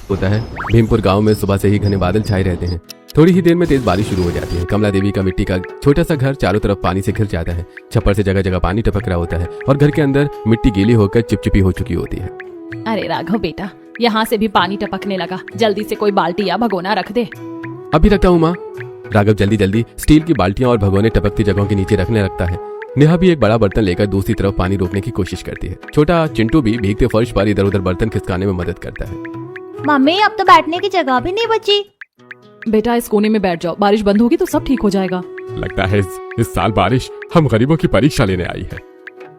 होता है। भीमपुर गांव में सुबह से ही घने बादल छाए रहते हैं। थोड़ी ही देर में तेज बारिश शुरू हो जाती है। कमला देवी का मिट्टी का छोटा सा घर चारों तरफ पानी से घिर जाता है। छप्पर से जगह जगह पानी टपक रहा होता है और घर के अंदर मिट्टी गीली होकर चिपचिपी हो चुकी होती है। अरे राघव बेटा, यहाँ से भी पानी टपकने लगा, जल्दी से कोई बाल्टी या भगोना रख दे। अभी रखता हूँ माँ। राघव जल्दी जल्दी स्टील की बाल्टियां और भगोने टपकती जगहों के नीचे रखने लगता है। नेहा भी एक बड़ा बर्तन लेकर दूसरी तरफ पानी रोकने की कोशिश करती है। छोटा चिंटू भी भीगते फर्श पर इधर उधर बर्तन खिसकाने में मदद करता है। मम्मी अब तो बैठने की जगह भी नहीं बची। बेटा इस कोने में बैठ जाओ, बारिश बंद होगी तो सब ठीक हो जाएगा। लगता है इस साल बारिश हम गरीबों की परीक्षा लेने आई है।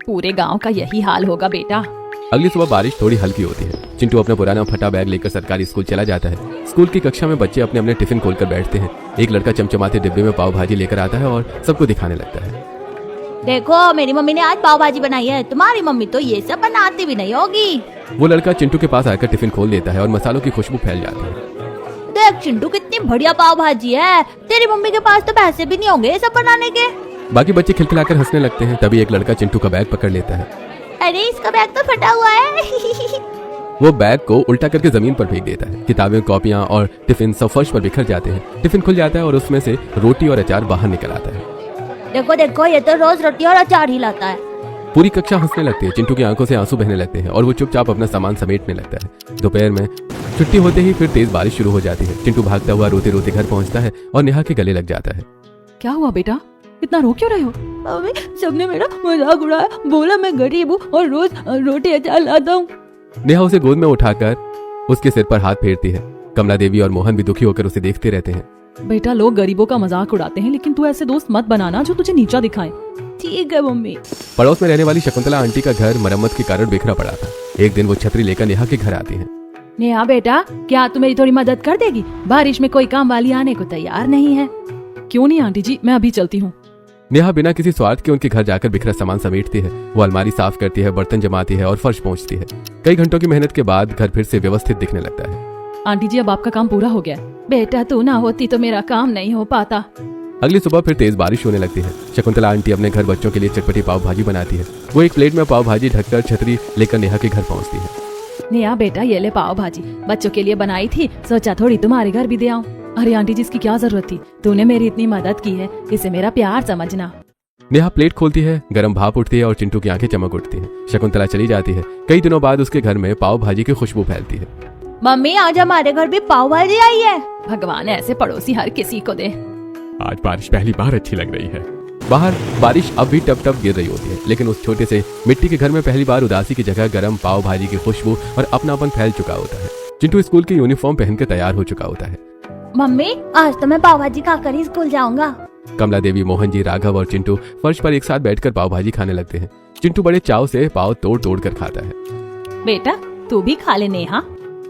पूरे गांव का यही हाल होगा बेटा। अगली सुबह बारिश थोड़ी हल्की होती है। चिंटू अपना पुराना फटा बैग लेकर सरकारी स्कूल चला जाता है। स्कूल की कक्षा में बच्चे अपने अपने टिफिन खोलकर बैठते हैं। एक लड़का चमचमाते डिब्बे में पाव भाजी लेकर आता है और सबको दिखाने लगता है। देखो मेरी मम्मी ने आज पाव भाजी बनाई है, तुम्हारी मम्मी तो ये सब बनाती भी नहीं होगी। वो लड़का चिंटू के पास आकर टिफिन खोल देता है और मसालों की खुशबू फैल जाती है। देख चिंटू कितनी बढ़िया पाव भाजी है, तेरी मम्मी के पास तो पैसे भी नहीं होंगे ये सब बनाने के। बाकी बच्चे खिलखिलाकर हंसने लगते हैं। तभी एक लड़का चिंटू का बैग पकड़ लेता है। अरे इसका बैग तो फटा हुआ है। वो बैग को उल्टा करके जमीन पर फेंक देता है। किताबें, कॉपियां और टिफिन सब फर्श पर बिखर जाते हैं। टिफिन खुल जाता है और उसमें से रोटी और अचार बाहर निकल आता है। देखो देखो ये तो रोज रोटी और अचार ही लाता है। पूरी कक्षा हंसने लगती है। चिंटू की आंखों से आंसू बहने लगते हैं और वो चुपचाप अपना सामान समेटने लगता है। दोपहर में छुट्टी होते ही फिर तेज बारिश शुरू हो जाती है। चिंटू भागता हुआ रोते रोते घर पहुंचता है और नेहा के गले लग जाता है। क्या हुआ बेटा, इतना रो क्यों रहे हो? मम्मी सबने मेरा मजाक उड़ाया, बोला मैं गरीब हूँ और रोज रोटी अचार लाता हूँ। नेहा उसे गोद में उठाकर उसके सिर पर हाथ फेरती है। कमला देवी और मोहन भी दुखी होकर उसे देखते रहते हैं। बेटा लोग गरीबों का मजाक उड़ाते हैं, लेकिन तू ऐसे दोस्त मत बनाना जो तुझे नीचा दिखाएं। ठीक है मम्मी। पड़ोस में रहने वाली शकुंतला आंटी का घर मरम्मत के कारण बिखरा पड़ा था। एक दिन वो छतरी लेकर नेहा के घर आती है। नेहा बेटा, क्या तू मेरी थोड़ी मदद कर देगी? बारिश में कोई काम वाली आने को तैयार नहीं है। क्यों नहीं आंटी जी, मैं अभी चलती हूँ। नेहा बिना किसी स्वार्थ के उनके घर जाकर बिखरा सामान समेटती है। वो अलमारी साफ करती है, बर्तन जमाती है और फर्श पोंछती है। कई घंटों की मेहनत के बाद घर फिर से व्यवस्थित दिखने लगता है। आंटी जी अब आपका काम पूरा हो गया। बेटा तू ना होती तो मेरा काम नहीं हो पाता। अगली सुबह फिर तेज बारिश होने लगती है। शकुंतला आंटी अपने घर बच्चों के लिए चटपटी पाव भाजी बनाती है। वो एक प्लेट में पाव भाजी ढककर छतरी लेकर नेहा के घर पहुंचती है। नेहा बेटा ये ले पाव भाजी, बच्चों के लिए बनाई थी, सोचा थोड़ी तुम्हारे घर भी दे आऊं। अरे आंटी जी इसकी क्या जरूरत थी, तूने मेरी इतनी मदद की है, इसे मेरा प्यार समझना। नेहा प्लेट खोलती है, गरम भाप उठती है और चिंटू की आंखें चमक उठती हैं। शकुंतला चली जाती है। कई दिनों बाद उसके घर में पाव भाजी की खुशबू फैलती है। मम्मी आज हमारे घर भी पाव भाजी आई है। भगवान ऐसे पड़ोसी हर किसी को दे। आज बारिश पहली बार अच्छी लग रही है। बाहर बारिश अब भी टप टप गिर रही होती है, लेकिन उस छोटे से मिट्टी के घर में पहली बार उदासी की जगह गरम पाव भाजी की खुशबू और अपनापन फैल चुका होता है। चिंटू स्कूल की यूनिफॉर्म पहनकर तैयार हो चुका होता है। मम्मी आज तो मैं पाव भाजी खाकर ही स्कूल जाऊंगा। कमला देवी, मोहन जी, राघव और चिंटू फर्श पर एक साथ बैठकर पाव भाजी खाने लगते हैं। चिंटू बड़े चाव से पाव तोड़ तोड़ कर खाता है। बेटा तू भी खा ले नेहा।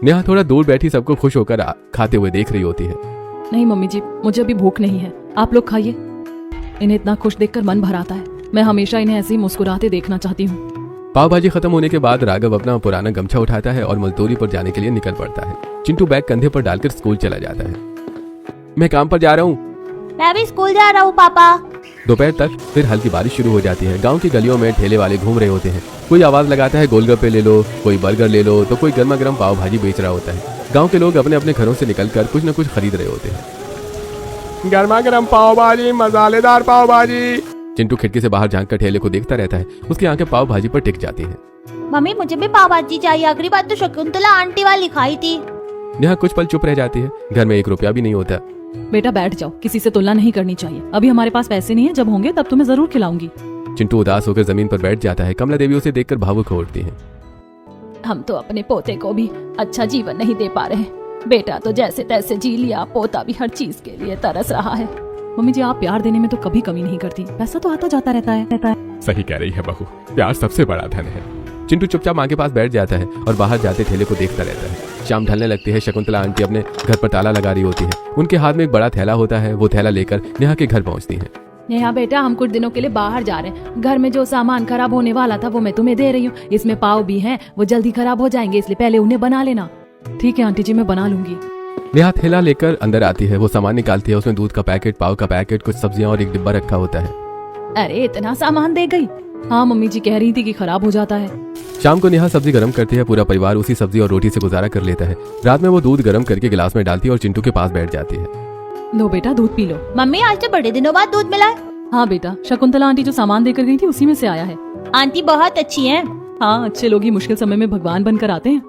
नेहा थोड़ा दूर बैठी सबको खुश होकर खाते हुए देख रही होती है। नहीं मम्मी जी, मुझे अभी भूख नहीं है, आप लोग खाइए। इन्हें इतना खुश देखकर मन भर आता है। मैं हमेशा इन्हें ऐसे ही मुस्कुराते देखना चाहती हूँ। पाव भाजी खत्म होने के बाद राघव अपना पुराना गमछा उठाता है और मजदूरी पर जाने के लिए निकल पड़ता है। चिंटू बैग कंधे पर डालकर स्कूल चला जाता है। मैं काम पर जा रहा हूँ। मैं भी स्कूल जा रहा हूँ पापा। दोपहर तक फिर हल्की बारिश शुरू हो जाती है। गांव की गलियों में ठेले वाले घूम रहे होते हैं। कोई आवाज लगाता है गोलगप्पे ले लो, कोई बर्गर ले लो, तो कोई गर्मा गर्म पाव भाजी बेच रहा होता है। गांव के लोग अपने अपने घरों से निकलकर कुछ न कुछ खरीद रहे होते हैं। गर्मा गर्म पाव भाजी, मसालेदार पाव भाजी। चिंटू खिड़की से बाहर झांककर ठेले को देखता रहता है। उसकी आंखें पाव भाजी पर टिक जाती हैं। मम्मी मुझे भी पाव भाजी चाहिए, अगली बार तो शकुंतला आंटी वाली खाई थी। नेहा कुछ पल चुप रह जाती है। घर में 1 रुपया भी नहीं होता। बेटा बैठ जाओ, किसी से तुलना नहीं करनी चाहिए। अभी हमारे पास पैसे नहीं है, जब होंगे तब तुम्हें जरूर खिलाऊंगी। चिंटू उदास होकर जमीन पर बैठ जाता है। कमला देवी उसे देखकर भावुक हो उठती है। हम तो अपने पोते को भी अच्छा जीवन नहीं दे पा रहे। बेटा तो जैसे तैसे जी लिया, पोता भी हर चीज के लिए तरस रहा है। मम्मी जी आप प्यार देने में तो कभी कमी नहीं करती, पैसा तो आता जाता रहता है। सही कह रही है बहू, प्यार सबसे बड़ा धन है। चिंटू चुपचाप माँ के पास बैठ जाता है और बाहर जाते ठेले को देखता रहता है। शाम ढलने लगती है। शकुंतला आंटी अपने घर पर ताला लगा रही होती है। उनके हाथ में एक बड़ा थैला होता है। वो थैला लेकर नेहा के घर पहुंचती है। नेहा बेटा हम कुछ दिनों के लिए बाहर जा रहे हैं। घर में जो सामान खराब होने वाला था वो मैं तुम्हें दे रही हूँ। इसमें पाव भी हैं, वो जल्दी खराब हो जाएंगे, इसलिए पहले उन्हें बना लेना। ठीक है आंटी जी, मैं बना लूंगी। नेहा थैला लेकर अंदर आती है। वो सामान निकालती है। उसमें दूध का पैकेट, पाव का पैकेट, कुछ सब्जियां और एक डिब्बा रखा होता है। अरे इतना सामान दे गई, हाँ मम्मी जी कह रही थी कि खराब हो जाता है। शाम को नेहा सब्जी गर्म करती है। पूरा परिवार उसी सब्जी और रोटी से गुजारा कर लेता है। रात में वो दूध गर्म करके गिलास में डालती है और चिंटू के पास बैठ जाती है। लो बेटा दूध पी लो। मम्मी आज तो बड़े दिनों बाद दूध मिला है। हाँ बेटा, शकुंतला आंटी जो सामान देकर गई थी उसी में से आया है। आंटी बहुत अच्छी हैं। हाँ, अच्छे लोग ही मुश्किल समय में भगवान बनकर आते हैं।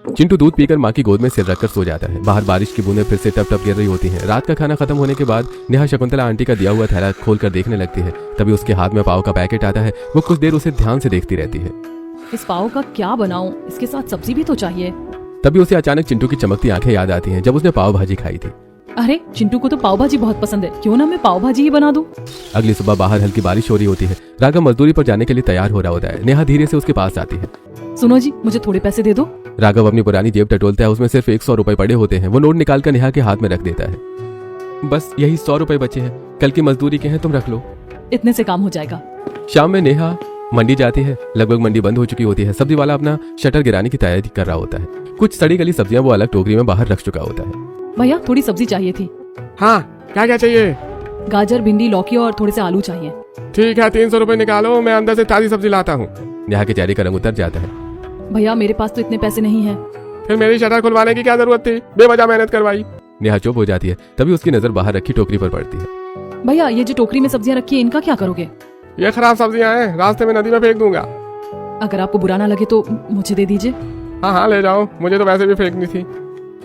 चिंटू दूध पीकर माँ की गोद में सिर रखकर सो जाता है। बाहर बारिश की बूंदें फिर से टप टप गिर रही होती हैं। रात का खाना खत्म होने के बाद नेहा शकुंतला आंटी का दिया हुआ थैला खोलकर देखने लगती है। तभी उसके हाथ में पाव का पैकेट आता है। वो कुछ देर उसे ध्यान से देखती रहती है। इस पाव का क्या बनाऊं? इसके साथ सब्जी भी तो चाहिए। तभी उसे अचानक चिंटू की चमकती आंखें याद आती हैं जब उसने पाव भाजी खाई थी। अरे चिंटू को तो पाव भाजी बहुत पसंद है, क्यों ना मैं पाव भाजी ही बना दूं। अगली सुबह बाहर हल्की बारिश हो रही होती है। राघव मजदूरी पर जाने के लिए तैयार हो रहा होता है। नेहा धीरे से उसके पास आती है। सुनो जी, मुझे थोड़े पैसे दे दो। राघव अपनी पुरानी जेब टटोलता है। उसमें सिर्फ 100 रुपए पड़े होते हैं। वो नोट निकालकर नेहा के हाथ में रख देता है। बस यही 100 रुपए बचे हैं, कल की मजदूरी के हैं, तुम रख लो। इतने से काम हो जाएगा। शाम में नेहा मंडी जाती है। लगभग मंडी बंद हो चुकी होती है। सब्जी वाला अपना शटर गिराने की तैयारी कर रहा होता है। कुछ सड़ी गली सब्जियां वो अलग टोकरी में बाहर रख चुका होता है। भैया थोड़ी सब्जी चाहिए थी। हाँ, क्या क्या चाहिए? गाजर, भिंडी, लौकी और थोड़े से आलू चाहिए। ठीक है, 300 रुपए निकालो, मैं अंदर से ताजी सब्जी लाता हूँ। नेहा के चेहरे का रंग उतर जाता है। भैया मेरे पास तो इतने पैसे नहीं हैं। फिर मेरी शटर खुलवाने की क्या जरूरत थी? बेवजह मेहनत करवाई। नेहा चुप हो जाती है। तभी उसकी नजर बाहर रखी टोकरी पर पड़ती है। भैया ये जो टोकरी में सब्जियां रखी है इनका क्या करोगे? ये खराब सब्जियां हैं, रास्ते में नदी में फेंक दूंगा। अगर आपको बुरा ना लगे तो मुझे दे दीजिए। हाँ हाँ ले जाओ, मुझे तो वैसे भी फेंकनी थी।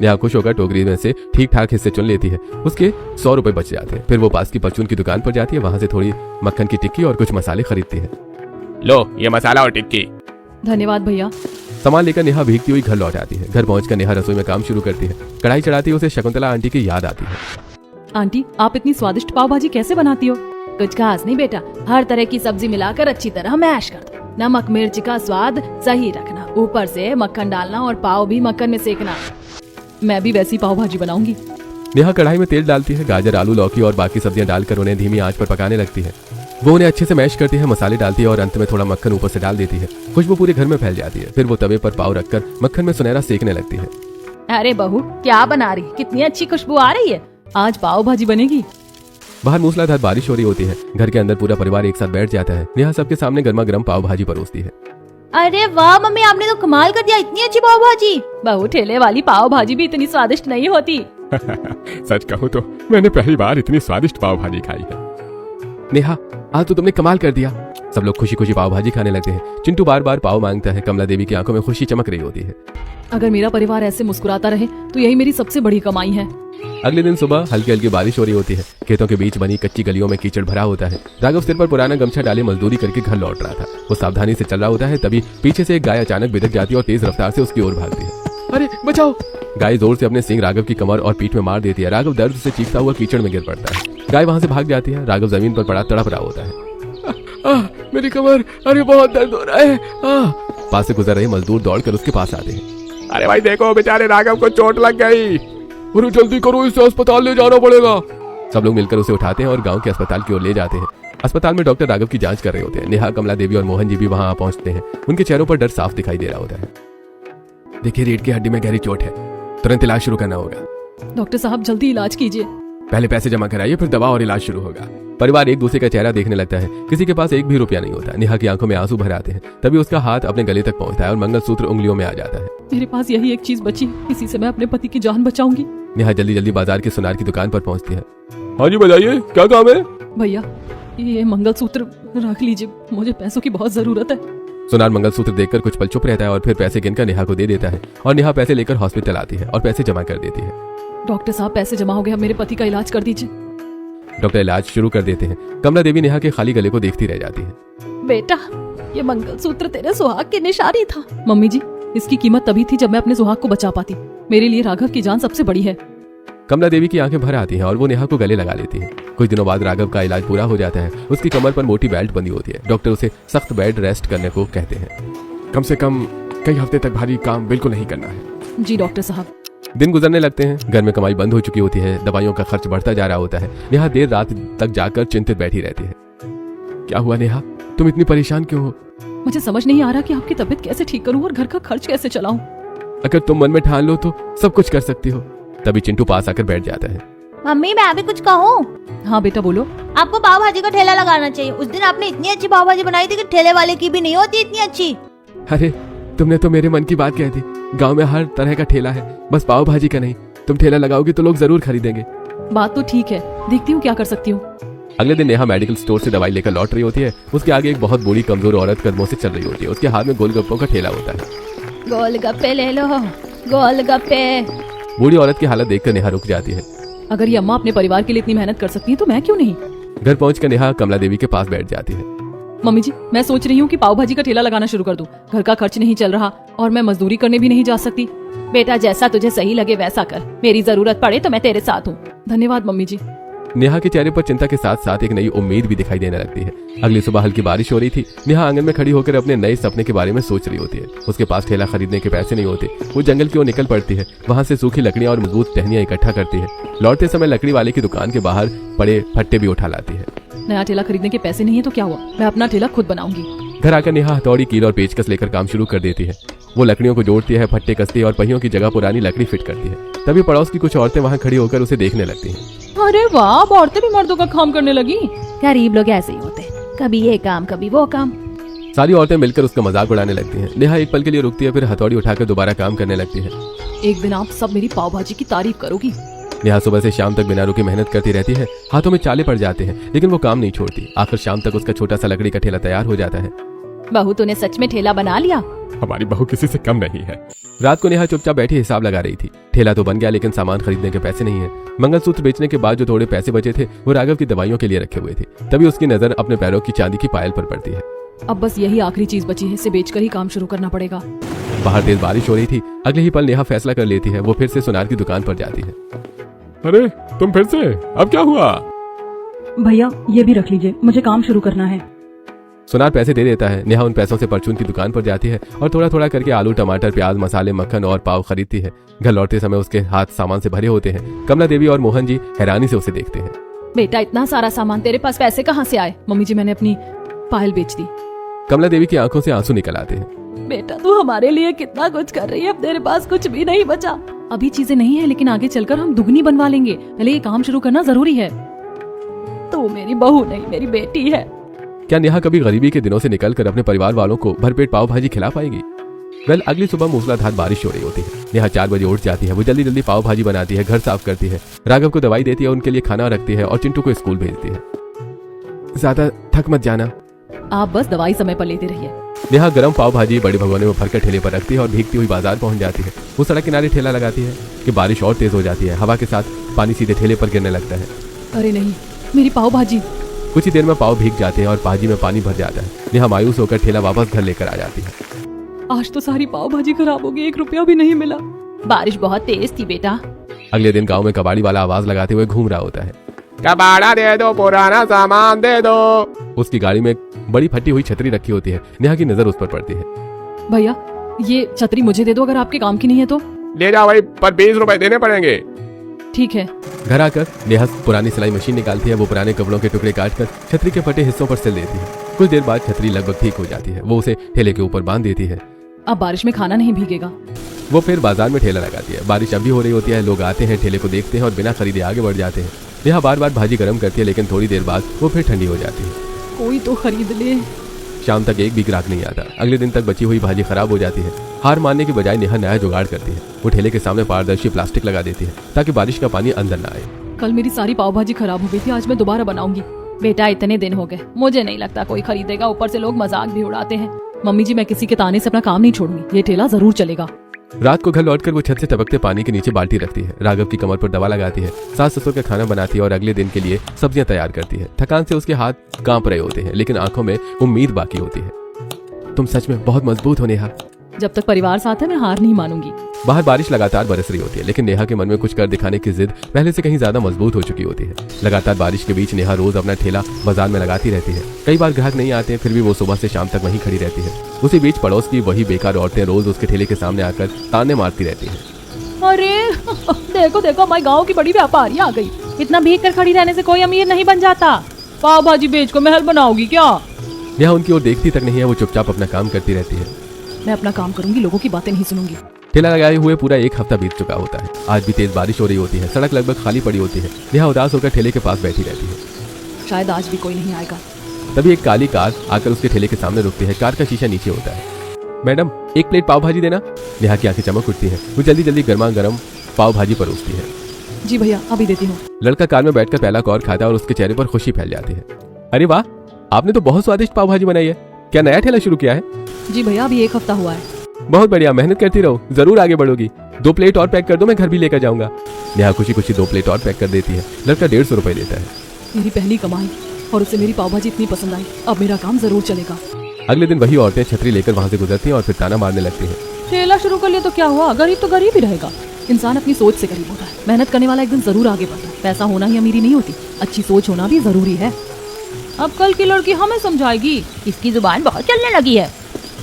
नेहा खुश होकर टोकरी में से ठीक ठाक हिस्से चुन लेती है। उसके 100 रुपए बच जाते हैं। फिर वो पास की परचून की दुकान पर जाती है। वहां से थोड़ी मक्खन की टिक्की और कुछ मसाले खरीदती है। लो ये मसाला और टिक्की। धन्यवाद भैया। सामान लेकर नेहा भीगती हुई घर लौट आती है। घर पहुंचकर नेहा रसोई में काम शुरू करती है। कढ़ाई चढ़ाती है। उसे शकुंतला आंटी की याद आती है। आंटी आप इतनी स्वादिष्ट पाव भाजी कैसे बनाती हो? कुछ खास नहीं बेटा, हर तरह की सब्जी मिलाकर अच्छी तरह मैश कर दो। नमक मिर्च का स्वाद सही रखना, ऊपर से मक्खन डालना और पाव भी मक्खन में सेकना। मैं भी वैसी पाव भाजी बनाऊंगी। नेहा कढ़ाई में तेल डालती है। गाजर, आलू, लौकी और बाकी सब्जियां डालकर उन्हें धीमी आंच पर पकाने लगती है। वो उन्हें अच्छे से मैश करती है। मसाले डालती है और अंत में थोड़ा मक्खन ऊपर से डाल देती है। खुशबू पूरे घर में फैल जाती है। फिर वो तवे पर पाव रखकर मक्खन में सुनहरा सेकने लगती है। अरे बहू क्या बना रही, कितनी अच्छी खुशबू आ रही है। आज पाव भाजी बनेगी। बाहर मूसलाधार बारिश हो रही होती है। घर के अंदर पूरा परिवार एक साथ बैठ जाता है। नेहा सबके सामने गर्मा गर्म पाव भाजी परोसती है। अरे वाह मम्मी, आपने तो कमाल कर दिया, इतनी अच्छी पाव भाजी। बहू ठेले वाली पाव भाजी भी इतनी स्वादिष्ट नहीं होती। सच कहूँ तो मैंने पहली बार इतनी स्वादिष्ट पाव भाजी खाई है। नेहा आज तो तुमने कमाल कर दिया। सब लोग खुशी खुशी पाव भाजी खाने लगते हैं। चिंटू बार बार पाव मांगता है। कमला देवी की आंखों में खुशी चमक रही होती है। अगर मेरा परिवार ऐसे मुस्कुराता रहे तो यही मेरी सबसे बड़ी कमाई है। अगले दिन सुबह हल्की हल्की बारिश हो रही होती है। खेतों के बीच बनी कच्ची गलियों में कीचड़ भरा होता है। राघव सिर पर पुराना गमछा डाले मजदूरी करके घर लौट रहा था। वो सावधानी से चल रहा होता है। तभी पीछे से एक गाय अचानक बिदक जाती है और तेज रफ्तार से उसकी ओर भागती है। अरे बचाओ! गाय जोर से अपने सींग राघव की कमर और पीठ में मार देती है। राघव दर्द से चीखता हुआ कीचड़ में गिर पड़ता है। गाय वहां से भाग जाती है। राघव जमीन पर पड़ा तड़प रहा होता है। मेरी कमर, अरे बहुत दर्द हो रहा है। पास से गुजर रहे मजदूर दौड़कर उसके पास आते हैं। अरे भाई देखो, बेचारे राघव को चोट लग गई। अरे जल्दी करो, इसे अस्पताल ले जाना पड़ेगा। सब लोग मिलकर उसे उठाते हैं और गांव के अस्पताल की ओर ले जाते हैं। अस्पताल में डॉक्टर राघव की जांच कर रहे होते हैं। नेहा, कमला देवी और मोहन जी भी वहां पहुंचते हैं। उनके चेहरों पर डर साफ दिखाई दे रहा होता है। देखिए रीढ़ की हड्डी में गहरी चोट है, तुरंत इलाज शुरू करना होगा। डॉक्टर साहब जल्दी इलाज कीजिए। पहले पैसे जमा कराइए, फिर दवा और इलाज शुरू होगा। परिवार एक दूसरे का चेहरा देखने लगता है। किसी के पास एक भी रुपया नहीं होता। नेहा की आंखों में आंसू भर आते हैं। तभी उसका हाथ अपने गले तक पहुंचता है और मंगलसूत्र उंगलियों में आ जाता है। मेरे पास यही एक चीज बची, इसी से मैं अपने पति की जान बचाऊंगी। नेहा जल्दी जल्दी बाजार के सुनार की दुकान पर पहुंचती है। हाँ जी बताइए, क्या काम है? भैया ये मंगलसूत्र रख लीजिए, मुझे पैसों की बहुत जरूरत है। सुनार मंगलसूत्र देखकर कुछ पल चुप रहता है और फिर पैसे गिनकर नेहा को दे देता है। और नेहा पैसे लेकर हॉस्पिटल आती है और पैसे जमा कर देती है। डॉक्टर साहब पैसे जमा हो गए, अब मेरे पति का इलाज कर दीजिए। डॉक्टर इलाज शुरू कर देते हैं। कमला देवी नेहा के खाली गले को देखती रह जाती है। बेटा ये मंगलसूत्र तेरे सुहाग की निशानी था। मम्मी जी इसकी कीमत तभी थी जब मैं अपने सुहाग को बचा पाती। मेरे लिए राघव की जान सबसे बड़ी है। कमला देवी की आंखें भर आती हैं और वो नेहा को गले लगा लेती है। कुछ दिनों बाद राघव का इलाज पूरा हो जाता है। उसकी कमर पर मोटी बेल्ट बंधी होती है। डॉक्टर उसे सख्त बेड रेस्ट करने को कहते हैं। कम से कम कई हफ्ते तक भारी काम बिल्कुल नहीं करना है। जी डॉक्टर साहब। दिन गुजरने लगते हैं। घर में कमाई बंद हो चुकी होती है। दवाइयों का खर्च बढ़ता जा रहा होता है। नेहा देर रात तक जाकर चिंतित बैठी रहती है। क्या हुआ नेहा, तुम इतनी परेशान क्यों हो? मुझे समझ नहीं आ रहा कि आपकी तबीयत कैसे ठीक करूं और घर का खर्च कैसे चलाऊं। अगर तुम मन में ठान लो तो सब कुछ कर सकती हो। तभी चिंटू पास आकर बैठ जाता है। मम्मी मैं भी कुछ कहूँ? हाँ बेटा बोलो। आपको पाव भाजी का ठेला लगाना चाहिए। उस दिन आपने इतनी अच्छी पाव भाजी बनाई थी कि ठेले वाले की भी नहीं होती इतनी अच्छी। अरे तुमने तो मेरे मन की बात कह दी। गांव में हर तरह का ठेला है, बस पाव भाजी का नहीं। तुम ठेला लगाओगी तो लोग जरूर खरीदेंगे। बात तो ठीक है, देखती हूँ क्या कर सकती हूँ। अगले दिन नेहा मेडिकल स्टोर से दवाई लेकर लौट रही होती है। उसके आगे एक बहुत बूढ़ी कमजोर औरत कदमों से चल रही होती है। उसके हाथ में गोलगप्पों का ठेला होता है। गोलगप्पे ले लो, गोलगप्पे। बूढ़ी औरत की हालत देखकर नेहा रुक जाती है। अगर ये अम्मा अपने परिवार के लिए इतनी मेहनत कर सकती है तो मैं क्यों नहीं। घर पहुंचकर नेहा कमला देवी के पास बैठ जाती है। मम्मी जी, मैं सोच रही हूँ कि पाव भाजी का ठेला लगाना शुरू कर दूं। घर का खर्च नहीं चल रहा और मैं मजदूरी करने भी नहीं जा सकती। बेटा जैसा तुझे सही लगे वैसा कर, मेरी जरूरत पड़े तो मैं तेरे साथ हूँ। धन्यवाद मम्मी जी। नेहा के चेहरे पर चिंता के साथ साथ एक नई उम्मीद भी दिखाई देने लगती है। अगली सुबह हल्की बारिश हो रही थी। नेहा आंगन में खड़ी होकर अपने नए सपने के बारे में सोच रही होती है। उसके पास ठेला खरीदने के पैसे नहीं होते। वो जंगल की ओर निकल पड़ती है। वहां से सूखी लकड़ियां और मजबूत टहनियां इकट्ठा करती है। लौटते समय लकड़ी वाले की दुकान के बाहर पड़े फट्टे भी उठा लाती है। नया ठेला खरीदने के पैसे नहीं है तो क्या हुआ, मैं अपना ठेला खुद बनाऊंगी। घर आकर नेहा हथौड़ी, कील और पेचकस लेकर काम शुरू कर देती है। वो लकड़ियों को जोड़ती है, फट्टे कसती है और पहियों की जगह पुरानी लकड़ी फिट करती है। तभी पड़ोस की कुछ औरतें वहां खड़ी होकर उसे देखने लगती हैं। अरे वाह, अब औरतें भी मर्दों का काम करने लगी। गरीब लोग ऐसे ही होते हैं, कभी ये काम कभी वो काम। सारी औरतें मिलकर उसका मजाक उड़ाने लगती हैं। नेहा एक पल के लिए रुकती है, फिर हथौड़ी उठाकर दोबारा काम करने लगती है। एक दिन आप सब मेरी पाव भाजी की तारीफ करोगी। नेहा सुबह से शाम तक बिना रुके मेहनत करती रहती है। हाथों में चाले पड़ जाते हैं, लेकिन वो काम नहीं छोड़ती। आखिर शाम तक उसका छोटा सा लकड़ी का ठेला तैयार हो जाता है। बहू तूने सच में ठेला बना लिया? हमारी बहू किसी से कम नहीं है। रात को नेहा चुपचाप बैठी हिसाब लगा रही थी। ठेला तो बन गया, लेकिन सामान खरीदने के पैसे नहीं है। मंगलसूत्र बेचने के बाद जो थोड़े पैसे बचे थे वो राघव की दवाइयों के लिए रखे हुए थे। तभी उसकी नजर अपने पैरों की चांदी की पायल पर पड़ती है। अब बस यही आखिरी चीज बची है, इसे बेचकर ही काम शुरू करना पड़ेगा। बाहर तेज बारिश हो रही थी। अगले ही पल नेहा फैसला कर लेती है। वो फिर से सुनार की दुकान पर जाती है। अरे तुम फिर से? अब क्या हुआ? भैया ये भी रख लीजिए, मुझे काम शुरू करना है। सुनार पैसे दे देता है। नेहा उन पैसों से परचून की दुकान पर जाती है और थोड़ा थोड़ा करके आलू, टमाटर, प्याज, मसाले, मक्खन और पाव खरीदती है। घर लौटते समय उसके हाथ सामान से भरे होते हैं। कमला देवी और मोहन जी हैरानी से उसे देखते हैं। बेटा इतना सारा सामान, तेरे पास पैसे कहाँ से आए? मम्मी जी, मैंने अपनी पायल बेच दी। कमला देवी की आंखों से आंसू निकल आते हैं। बेटा तू हमारे लिए कितना कुछ कर रही है, अब तेरे पास कुछ भी नहीं बचा। अभी चीजें नहीं है, लेकिन आगे चलकर हम दुगनी बनवा लेंगे। पहले ये काम शुरू करना जरूरी है। तू मेरी बहू नहीं, मेरी बेटी है। क्या नेहा कभी गरीबी के दिनों से निकलकर अपने परिवार वालों को भरपेट पाव भाजी खिला पाएगी? वेल, अगली सुबह मूसलाधार बारिश हो रही होती है। नेहा 4 बजे उठ जाती है। वो जल्दी जल्दी पाव भाजी बनाती है, घर साफ करती है, राघव को दवाई देती है, उनके लिए खाना रखती है और चिंटू को स्कूल भेजती है। ज्यादा थक मत जाना। आप बस दवाई समय पर लेते रहिए। नेहा गरम पाव भाजी बड़े भगोने में भरकर ठेले पर रखती है और भीगती हुई बाजार पहुंच जाती है। वो सड़क किनारे ठेला लगाती है कि बारिश और तेज हो जाती है। हवा के साथ पानी सीधे ठेले पर गिरने लगता है। अरे नहीं, मेरी पाव भाजी। कुछ ही देर में पाव भीग जाते हैं और भाजी में पानी भर जाता है। नेहा मायूस होकर ठेला वापस घर लेकर आ जाती है। आज तो सारी पाव भाजी खराब हो गई, 1 रुपया भी नहीं मिला। बारिश बहुत तेज थी बेटा। अगले दिन गांव में कबाड़ी वाला आवाज लगाते हुए घूम रहा होता है। कबाड़ा दे दो, पुराना सामान दे दो। उसकी गाड़ी में एक बड़ी फटी हुई छतरी रखी होती है। नेहा की नजर उस पर पड़ती है। भैया ये छतरी मुझे दे दो, अगर आपके काम की नहीं है तो। ले जाओ भाई, पर 20 रुपए देने पड़ेंगे। ठीक है। घर आकर नेहा पुरानी सिलाई मशीन निकालती है। वो पुराने कपड़ों के टुकड़े काटकर छतरी के फटे हिस्सों पर सिल देती है। कुछ देर बाद छतरी लगभग ठीक हो जाती है। वो उसे ठेले के ऊपर बांध देती है। अब बारिश में खाना नहीं भीगेगा। वो फिर बाजार में ठेला लगाती है। बारिश अभी हो रही होती है। लोग आते हैं, ठेले को देखते हैं और बिना खरीदे आगे बढ़ जाते हैं। नेहा बार बार भाजी गर्म करती है, लेकिन थोड़ी देर बाद वो फिर ठंडी हो जाती है। कोई तो खरीद ले। शाम तक एक भी ग्राहक नहीं आता। अगले दिन तक बची हुई भाजी खराब हो जाती है। हार मानने की बजाय नेहा नया जुगाड़ करती है। वो ठेले के सामने पारदर्शी प्लास्टिक लगा देती है ताकि बारिश का पानी अंदर न आए। कल मेरी सारी पाव भाजी खराब हो गई थी, आज मैं दोबारा बनाऊंगी। बेटा इतने दिन हो गए, मुझे नहीं लगता कोई खरीदेगा। ऊपर से लोग मजाक भी उड़ाते हैं। मम्मी जी, मैं किसी के ताने से अपना काम नहीं छोड़ूंगी। ये ठेला जरूर चलेगा। रात को घर लौटकर वो छत से टपकते पानी के नीचे बाल्टी रखती है। राघव की कमर पर दवा लगाती है। सास ससुर का खाना बनाती है और अगले दिन के लिए सब्जियां तैयार करती है। थकान से उसके हाथ कांप रहे होते हैं, लेकिन आंखों में उम्मीद बाकी होती है। तुम सच में बहुत मजबूत हो नेहा। जब तक परिवार साथ है मैं हार नहीं मानूंगी। बाहर बारिश लगातार बरस रही होती है, लेकिन नेहा के मन में कुछ कर दिखाने की जिद पहले से कहीं ज्यादा मजबूत हो चुकी होती है। लगातार बारिश के बीच नेहा रोज अपना ठेला बाजार में लगाती रहती है। कई बार ग्राहक नहीं आते, फिर भी वो सुबह से शाम तक वहीं खड़ी रहती है। उसी बीच पड़ोस की वही बेकार औरतें रोज उसके ठेले के सामने आकर ताने मारती रहती है। अरे देखो देखो, हमारे गाँव की बड़ी व्यापारी आ गई। इतना भीग कर खड़ी रहने से कोई अमीर नहीं बन जाता। पाव भाजी बेच को महल बनाओगी क्या? नेहा उनकी ओर देखती तक नहीं है। वो चुपचाप अपना काम करती रहती है। मैं अपना काम करूंगी, लोगों की बातें नहीं सुनूंगी। ठेला लगाए हुए पूरा 1 हफ्ता बीत चुका होता है। आज भी तेज बारिश हो रही होती है। सड़क लगभग खाली पड़ी होती है। नेहा उदास होकर ठेले के पास बैठी रहती है। शायद आज भी कोई नहीं आएगा। तभी एक काली कार आकर उसके ठेले के सामने रुकती है। कार का शीशा नीचे होता है। मैडम, एक प्लेट पाव भाजी देना। नेहा की आंखें चमक उठती हैं। वो जल्दी जल्दी गर्मा गर्म पाव भाजी परोसती है। जी भैया, अभी देती हूँ। लड़का कार में बैठकर पहला कौर खाता है और उसके चेहरे पर खुशी फैल जाती है। अरे वाह, आपने तो बहुत स्वादिष्ट पाव भाजी बनाई है। क्या नया ठेला शुरू किया है? जी भैया, अभी 1 हफ्ता हुआ है। बहुत बढ़िया, मेहनत करती रहो, जरूर आगे बढ़ोगी। 2 प्लेट और पैक कर दो, मैं घर भी लेकर जाऊंगा। नेहा खुशी खुशी 2 प्लेट और पैक कर देती है। लड़का 150 रुपए देता है। मेरी पहली कमाई और उसे मेरी पाव भाजी इतनी पसंद आई, अब मेरा काम जरूर चलेगा। अगले दिन वही औरतें छतरी लेकर वहां से गुजरती हैं और फिर ताना मारने लगती हैं। ठेला शुरू कर लिया तो क्या हुआ, गरीब तो गरीब ही रहेगा। इंसान अपनी सोच से गरीब होता है। मेहनत करने वाला एक दिन जरूर आगे बढ़ता है। पैसा होना ही अमीरी नहीं होती, अच्छी सोच होना भी जरूरी है। अब कल की लड़की हमें समझाएगी। इसकी जुबान बहुत चलने लगी है।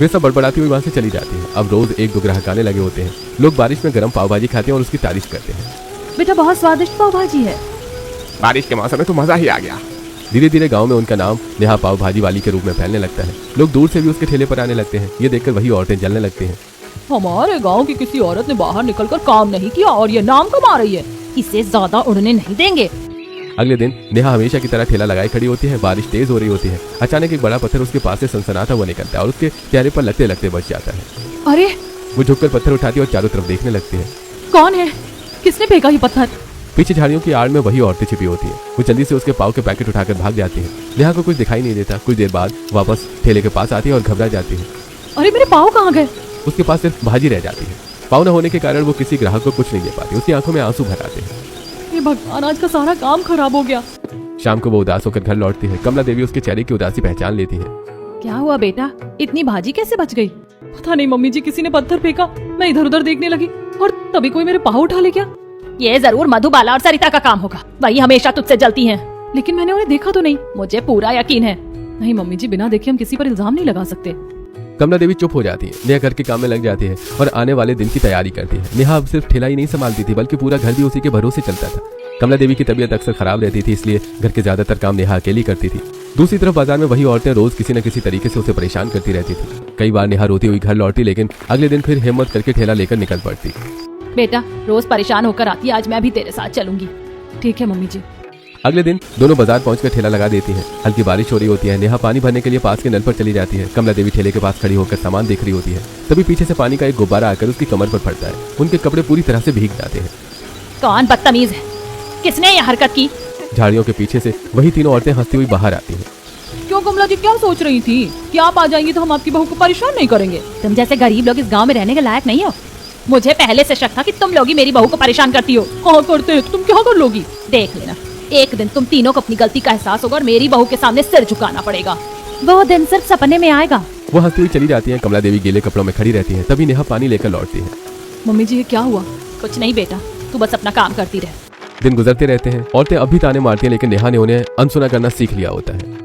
वे सब बड़बड़ाती हुई वहां से चली जाती है। अब रोज 1-2 ग्राहक आने लगे होते हैं। लोग बारिश में गर्म पाव भाजी खाते हैं और उसकी तारीफ करते हैं। बेटा, बहुत स्वादिष्ट पाव भाजी है। बारिश के मौसम में तो मजा ही आ गया। धीरे धीरे गांव में उनका नाम नेहा पाव भाजी वाली के रूप में फैलने लगता है। लोग दूर से भी उसके ठेले पर आने लगते हैं। ये देखकर वही औरतें जलने लगती हैं। हमारे गांव की किसी औरत ने बाहर निकलकर काम नहीं किया और ये नाम कमा रही है। इसे ज्यादा उड़ने नहीं देंगे। अगले दिन नेहा हमेशा की तरह ठेला लगाए खड़ी होती है। बारिश तेज हो रही होती है। अचानक एक बड़ा पत्थर उसके पास से सनसनाता हुआ निकलता है और उसके चेहरे पर लगते लगते बच जाता है। अरे, वो झुककर पत्थर उठाती है और चारों तरफ देखने लगती है। कौन है? किसने फेंका ये पत्थर? पीछे झाड़ियों की आड़ में वही औरतें छिपी होती है। वो जल्दी से उसके पाव के पैकेट उठाकर भाग जाती है। नेहा को कुछ दिखाई नहीं देता। कुछ देर बाद वापस ठेले के पास आती है और घबरा जाती है। अरे, मेरे पाव कहाँ गए? उसके पास सिर्फ भाजी रह जाती है। पाव न होने के कारण वो किसी ग्राहक को कुछ नहीं दे पाती। उसकी आंखों में आंसू भर आते हैं। ये भगवान, आज का सारा काम खराब हो गया। शाम को वो उदास होकर घर लौटती है। कमला देवी उसके चेहरे की उदासी पहचान लेती है। क्या हुआ बेटा, इतनी भाजी कैसे बच गई? पता नहीं मम्मी जी, किसी ने पत्थर फेंका। मैं इधर उधर देखने लगी और तभी कोई मेरे पाव उठा ले गया। ये जरूर मधुबाला और सरिता का काम होगा। वही हमेशा तुझसे जलती हैं। लेकिन मैंने उन्हें देखा तो नहीं। मुझे पूरा यकीन है। नहीं मम्मी जी, बिना देखे हम किसी पर इल्जाम नहीं लगा सकते। कमला देवी चुप हो जाती है। नेहा घर के काम में लग जाती है और आने वाले दिन की तैयारी करती है। नेहा अब सिर्फ ठेला ही नहीं संभालती थी, बल्कि पूरा घर भी उसी के भरोसे चलता था। कमला देवी की तबीयत अक्सर खराब रहती थी, इसलिए घर के ज्यादातर काम नेहा अकेली करती थी। दूसरी तरफ बाजार में वही औरतें रोज किसी न किसी तरीके से उसे परेशान करती रहती थी। कई बार नेहा रोती हुई घर लौटती, लेकिन अगले दिन फिर हिम्मत करके ठेला लेकर निकल पड़ती। बेटा, रोज परेशान होकर आती है, आज मैं भी तेरे साथ चलूंगी। ठीक है मम्मी जी। अगले दिन दोनों बाजार पहुंचकर ठेला लगा देती हैं। हल्की बारिश हो रही होती है। नेहा पानी भरने के लिए पास के नल पर चली जाती है। कमला देवी ठेले के पास खड़ी होकर सामान देख रही होती है। तभी पीछे से पानी का एक गुब्बारा आकर उसकी कमर पर पड़ता है। उनके कपड़े पूरी तरह से भीग जाते हैं। कौन बदतमीज है? किसने ये हरकत की? झाड़ियों के पीछे से वही तीनों औरतें हंसती हुई बाहर आती हैं। क्यों कमला जी, क्या सोच रही थी कि आप आ जाएंगी तो हम आपकी बहू को परेशान नहीं करेंगे? तुम जैसे गरीब लोग इस गांव में रहने के लायक नहीं हो। मुझे पहले से शक था कि तुम लोग ही मेरी बहू को परेशान करती हो। हाँ करते हैं, तो तुम क्या कर लोगी? देख लेना, एक दिन तुम तीनों को अपनी गलती का एहसास होगा और मेरी बहू के सामने सिर झुकाना पड़ेगा। वो दिन सिर्फ सपने में आएगा। वो हंसती हुई चली जाती है। कमला देवी गीले कपड़ों में खड़ी रहती है। तभी नेहा पानी लेकर लौटती है। मम्मी जी, ये क्या हुआ? कुछ नहीं बेटा, तू बस अपना काम करती रह। दिन गुजरते रहते हैं। औरतें अब भी ताने मारती हैं, लेकिन नेहा ने उन्हें अनसुना करना सीख लिया होता है।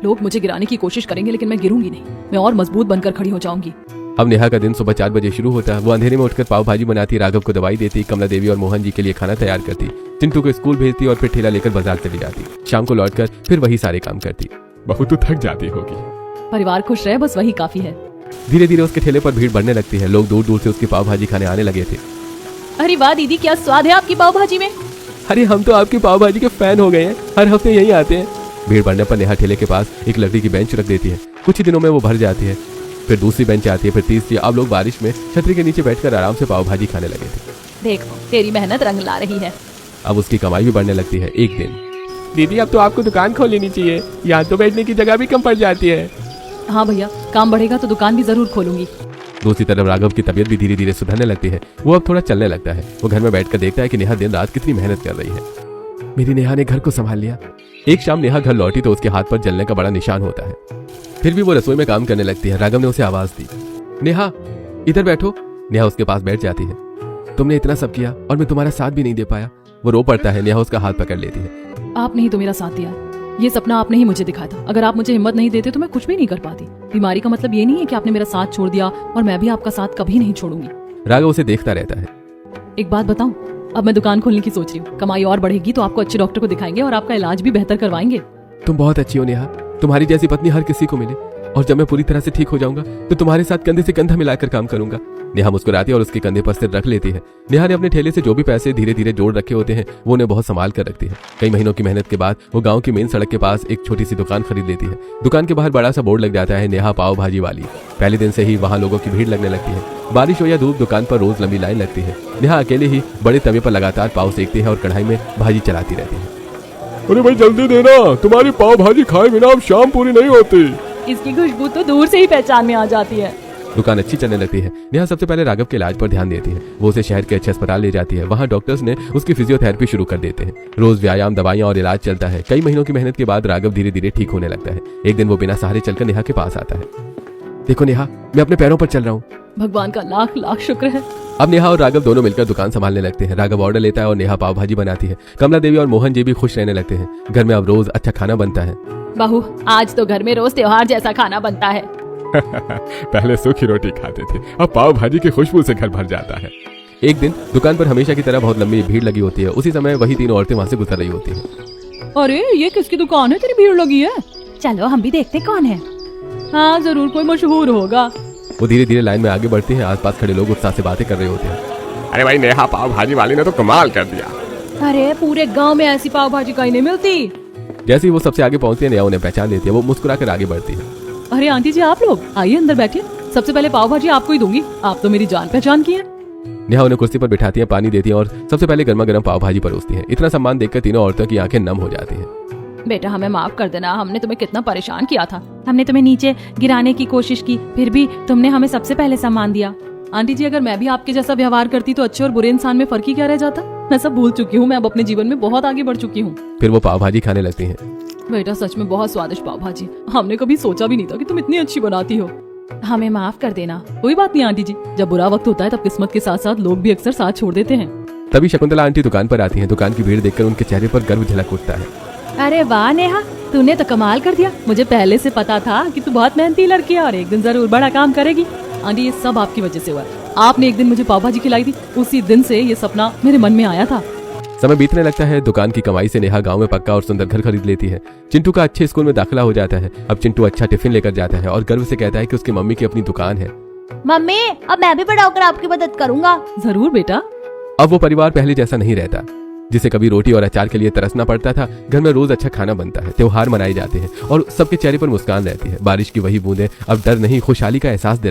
लोग मुझे गिराने की कोशिश करेंगे, लेकिन मैं गिरूंगी नहीं। मैं और मजबूत बनकर खड़ी हो जाऊंगी। अब नेहा का दिन सुबह 4 बजे शुरू होता है। वो अंधेरे में उठकर पाव भाजी बनाती, राघव को दवाई देती, कमला देवी और मोहन जी के लिए खाना तैयार करती, चिंटू को स्कूल भेजती और फिर ठेला लेकर बाजार चली जाती। शाम को लौटकर फिर वही सारे काम करती। बहुत तो थक जाती होगी। परिवार खुश रहे, बस वही काफी है। धीरे धीरे उसके ठेले पर भीड़ बढ़ने लगती है। लोग दूर दूर से उसकी पाव भाजी खाने आने लगे थे। अरे वाह दीदी, क्या स्वाद है आपकी पाव भाजी में। अरे हम तो आपकी पाव भाजी के फैन हो गए हैं, हर हफ्ते यहीं आते हैं। भीड़ बढ़ने पर नेहा ठेले के पास एक लकड़ी की बेंच रख देती है। कुछ ही दिनों में वो भर जाती है। फिर दूसरी बेंच आती है, फिर तीसरी। अब लोग बारिश में छतरी के नीचे बैठकर आराम से पाव भाजी खाने लगे थे। देखो, तेरी मेहनत रंग ला रही है। अब उसकी कमाई भी बढ़ने लगती है। एक दिन, दीदी अब तो आपको दुकान खोल लेनी चाहिए, यहाँ तो बैठने की जगह भी कम पड़ जाती है। हाँ भैया, काम बढ़ेगा तो दुकान भी जरूर खोलूंगी। दूसरी तरफ राघव की तबीयत भी धीरे धीरे सुधरने लगती है। वो अब थोड़ा चलने लगता है। वो घर में बैठकर देखता है कि नेहा दिन रात कितनी मेहनत कर रही है। मेरी नेहा ने घर को संभाल लिया। एक शाम नेहा घर लौटी तो उसके हाथ पर जलने का बड़ा निशान होता है। फिर भी वो रसोई में काम करने लगती है। राघव ने उसे आवाज दी, नेहा इधर बैठो। नेहा उसके पास बैठ जाती है। तुमने इतना सब किया और मैं तुम्हारा साथ भी नहीं दे पाया। वो रो पड़ता है। नेहा उसका हाथ पकड़ लेती है। आपने ही तो मेरा साथ दिया। ये सपना आपने ही मुझे दिखाया था। अगर आप मुझे हिम्मत नहीं देते तो मैं कुछ भी नहीं कर पाती। बीमारी का मतलब ये नहीं है कि आपने मेरा साथ छोड़ दिया और मैं भी आपका साथ कभी नहीं छोड़ूंगी। राघव उसे देखता रहता है। एक बात बताऊं, अब मैं दुकान खोलने की सोच रही हूँ। कमाई और बढ़ेगी तो आपको अच्छे डॉक्टर को दिखाएंगे और आपका इलाज भी बेहतर करवाएंगे। तुम बहुत अच्छी हो नेहा, तुम्हारी जैसी पत्नी हर किसी को मिले। और जब मैं पूरी तरह से ठीक हो जाऊंगा तो तुम्हारे साथ कंधे से कंधा मिलाकर काम करूंगा। नेहा मुस्कुराती है और उसके कंधे पर सिर रख लेती है। नेहा ने अपने ठेले से जो भी पैसे धीरे धीरे जोड़ रखे होते हैं वो उन्हें बहुत संभाल कर रखती है। कई महीनों की मेहनत के बाद वो गांव की मेन सड़क के पास एक छोटी सी दुकान खरीद लेती है। दुकान के बाहर बड़ा सा बोर्ड लग जाता है, नेहा पाव भाजी वाली। पहले दिन से ही वहाँ लोगों की भीड़ लगने लगती है। बारिश हो या धूप, दुकान पर रोज लंबी लाइन लगती है। नेहा अकेले ही बड़े तवे पर लगातार पाव सेकती है और कढ़ाई में भाजी चलाती रहती है। अरे भाई जल्दी देना, तुम्हारी पाव भाजी खाए बिना अब शाम पूरी नहीं होती। इसकी खुशबू तो दूर से ही पहचान में आ जाती है। दुकान अच्छी चलने लगती है। नेहा सबसे पहले राघव के इलाज पर ध्यान देती है। वो उसे शहर के अच्छे अस्पताल ले जाती है। वहाँ डॉक्टर्स ने उसकी फिजियोथेरेपी शुरू कर देते हैं। रोज व्यायाम, दवाइयाँ और इलाज चलता है। कई महीनों की मेहनत के बाद राघव धीरे धीरे ठीक होने लगता है। एक दिन वो बिना सहारे चलकर नेहा के पास आता है। देखो नेहा, मैं अपने पैरों पर चल रहा हूँ। भगवान का लाख लाख शुक्र है। अब नेहा और राघव दोनों मिलकर दुकान संभालने लगते हैं। राघव ऑर्डर लेता है और नेहा पाव भाजी बनाती है। कमला देवी और मोहन जी भी खुश रहने लगते हैं। घर में अब रोज अच्छा खाना बनता है। बहू, आज तो घर में रोज त्योहार जैसा खाना बनता है। पहले सूखी रोटी खाते थे, अब पाव भाजी की खुशबू से घर भर जाता है। एक दिन दुकान पर हमेशा की तरह बहुत लंबी भीड़ लगी होती है। उसी समय वही तीनों औरतें वहाँ से गुजर रही होती हैं। अरे ये किसकी दुकान है, तेरी भीड़ लगी है? चलो हम भी देखते कौन है। हाँ जरूर कोई मशहूर होगा। वो धीरे धीरे लाइन में आगे बढ़ती हैं। आसपास खड़े लोग उत्साह से बातें कर रहे होते हैं। अरे भाई नेहा पाव भाजी वाली ने तो कमाल कर दिया। अरे पूरे गांव में ऐसी पाव भाजी कहीं नहीं मिलती। जैसे ही वो सबसे आगे पहुंचती है, नेहा उन्हें पहचान लेती है। वो मुस्कुराकर आगे बढ़ती है। अरे आंटी जी, आप लोग आइए अंदर बैठिए। सबसे पहले पाव भाजी आपको ही दूंगी, आप तो मेरी जान पहचान की है। नेहा उन्हें कुर्सी पर बिठाती है, पानी देती है और सबसे पहले गर्मा गर्म पाव भाजी परोसती है। इतना सम्मान देखकर तीनों औरतों की आंखें नम हो जाती हैं। बेटा हमें माफ कर देना, हमने तुम्हें कितना परेशान किया था। हमने तुम्हें नीचे गिराने की कोशिश की, फिर भी तुमने हमें सबसे पहले सम्मान दिया। आंटी जी, अगर मैं भी आपके जैसा व्यवहार करती तो अच्छे और बुरे इंसान में फर्क ही क्या रह जाता। मैं सब भूल चुकी हूँ, मैं अब अपने जीवन में बहुत आगे बढ़ चुकी हूँ। फिर वो पाव भाजी खाने लगती हैं। बेटा सच में बहुत स्वादिष्ट पाव भाजी, हमने कभी सोचा भी नहीं था कि तुम इतनी अच्छी बनाती हो। हमें माफ कर देना। कोई बात नहीं आंटी जी, जब बुरा वक्त होता है तब किस्मत के साथ साथ लोग भी अक्सर साथ छोड़ देते हैं। तभी शकुंतला आंटी दुकान पर आती हैं। दुकान की भीड़ देखकर उनके चेहरे पर गर्व झलक उठता है। अरे वाह नेहा, तूने तो कमाल कर दिया। मुझे पहले से पता था कि तू बहुत मेहनती लड़की है और एक दिन जरूर बड़ा काम करेगी। आंटी ये सब आपकी वजह से हुआ है। आपने एक दिन मुझे पाव भाजी खिलाई थी, उसी दिन से ये सपना मेरे मन में आया था। समय बीतने लगता है। दुकान की कमाई से नेहा गांव में पक्का और सुंदर घर खरीद लेती है। चिंटू का अच्छे स्कूल में दाखिला हो जाता है। अब चिंटू अच्छा टिफिन लेकर जाता है और गर्व से कहता है कि उसकी मम्मी की अपनी दुकान है। मम्मी, अब मैं भी बड़ा होकर आपकी मदद करूंगा। जरूर बेटा। अब वो परिवार पहले जैसा नहीं रहता। जिसे कभी रोटी और अचार के लिए तरसना पड़ता था, घर में रोज अच्छा खाना बनता है। त्योहार मनाए जाते हैं और सबके चेहरे पर मुस्कान रहती है। बारिश की वही बूंदें अब डर नहीं, खुशहाली का एहसास दिला